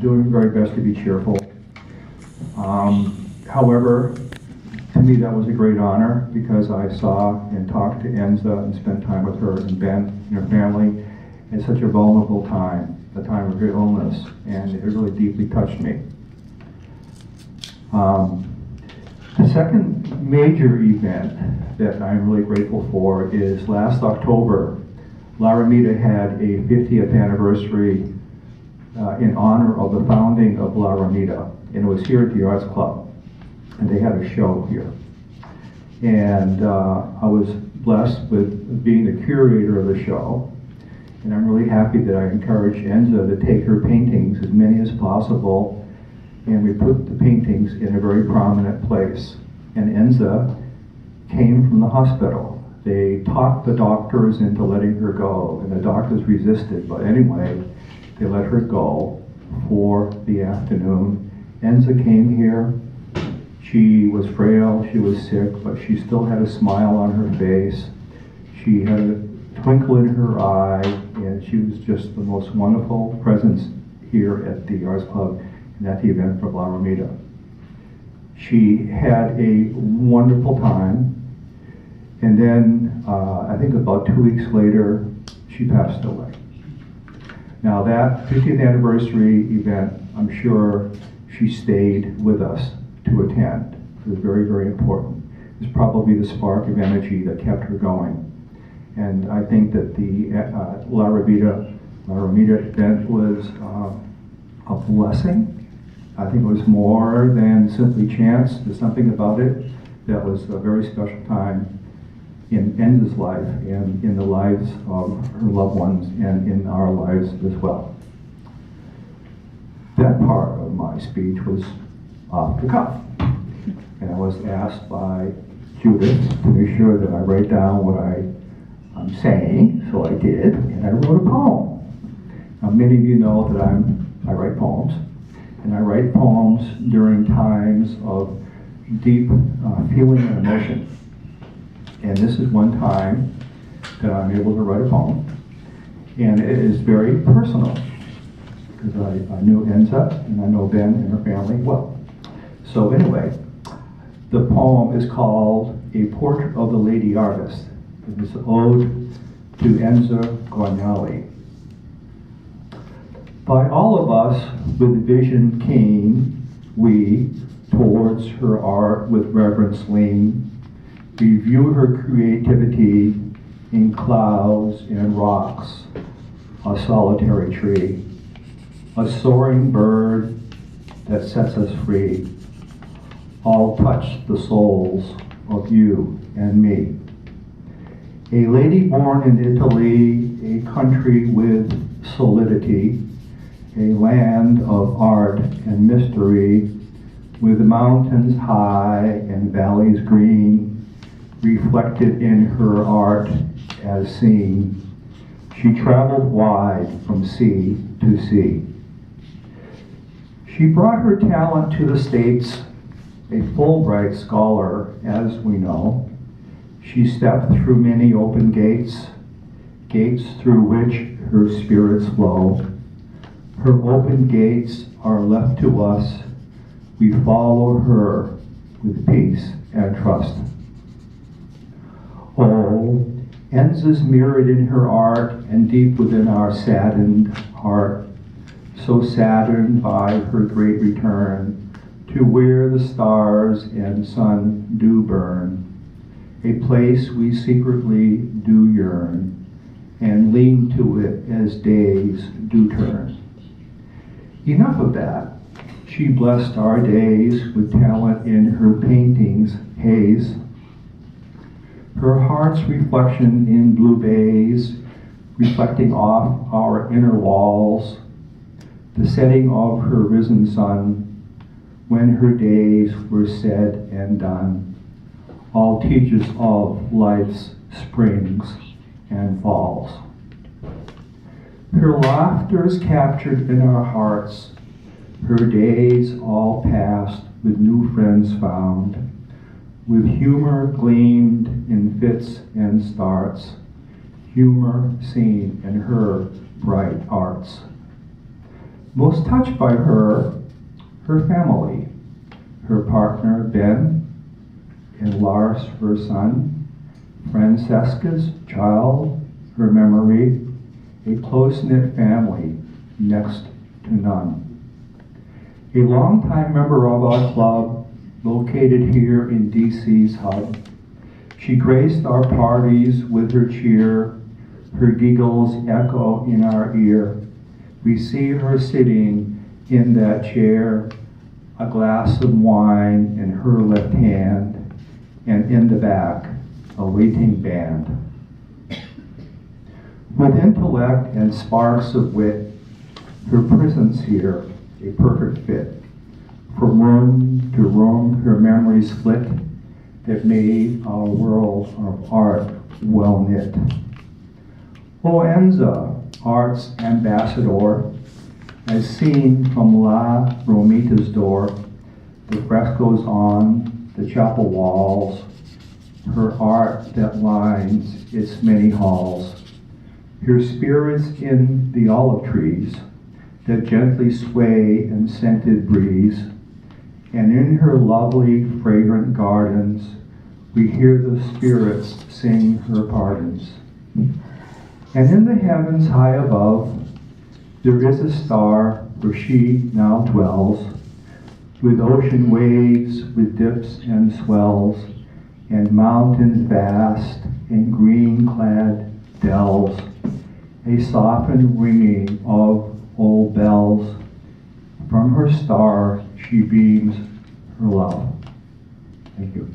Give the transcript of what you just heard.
doing very best to be cheerful. However, to me that was a great honor because I saw and talked to Enza and spent time with her and Ben and her family at such a vulnerable time, the time of her illness, and it really deeply touched me. The second major event that I'm really grateful for is last October, La Romita had a 50th anniversary in honor of the founding of La Romita, and it was here at the Arts Club, and they had a show here. And I was blessed with being the curator of the show, and I'm really happy that I encouraged Enza to take her paintings, as many as possible, and we put the paintings in a very prominent place. And Enza came from the hospital. They talked the doctors into letting her go, and the doctors resisted, but anyway, they let her go for the afternoon. Enza came here. She was frail, she was sick, but she still had a smile on her face. She had a twinkle in her eye, and she was just the most wonderful presence here at the Arts Club and at the event for La Romita. She had a wonderful time, and then I think about 2 weeks later, she passed away. Now that 50th anniversary event, I'm sure she stayed with us to attend. It was very, very important. It was probably the spark of energy that kept her going. And I think that the La Romita event was a blessing. I think it was more than simply chance. There's something about it that was a very special time in Enza's life and in the lives of her loved ones and in our lives as well. That part of my speech was off the cuff. And I was asked by Judith to make sure that I write down what I'm saying, so I did, and I wrote a poem. Now many of you know that I write poems, and I write poems during times of deep feeling and emotion. And this is one time that I'm able to write a poem, and it is very personal, because I knew Enza, and I know Ben and her family well. So anyway, the poem is called A Portrait of the Lady Artist. It is an ode to Enza Guagnali. By all of us with vision keen, we, towards her art with reverence lean, review her creativity in clouds and rocks, a solitary tree, a soaring bird that sets us free, all touch the souls of you and me. A lady born in Italy, a country with solidity, a land of art and mystery, with mountains high and valleys green, reflected in her art as seen. She traveled wide from sea to sea. She brought her talent to the States, a Fulbright scholar, as we know. She stepped through many open gates, gates through which her spirits flow. Her open gates are left to us. We follow her with peace and trust. Oh, Enza's mirrored in her art and deep within our saddened heart, so saddened by her great return to where the stars and sun do burn, a place we secretly do yearn and lean to it as days do turn. Enough of that. She blessed our days with talent in her paintings haze, her heart's reflection in blue bays, reflecting off our inner walls, the setting of her risen sun, when her days were said and done, all teachers of life's springs and falls. Her laughter's captured in our hearts, her days all passed with new friends found, with humor gleamed in fits and starts, humor seen in her bright arts. Most touched by her family, her partner Ben, and Lars, her son, Francesca's child, her memory, a close-knit family, next to none. A longtime member of our club, located here in DC's hub, she graced our parties with her cheer, her giggles echo in our ear. We see her sitting in that chair, a glass of wine in her left hand, and in the back, a waiting band. With intellect and sparks of wit, her presence here, a perfect fit. From room to room, her memories flit that made our world of art well knit. O Enza, art's ambassador, as seen from La Romita's door, the frescoes on the chapel walls, her art that lines its many halls, her spirits in the olive trees that gently sway in scented breeze, and in her lovely fragrant gardens we hear the spirits sing her pardons. And in the heavens high above there is a star where she now dwells, with ocean waves, with dips and swells, and mountains vast and green-clad dells, a softened ringing of old bells. From her star she beams her love. Thank you.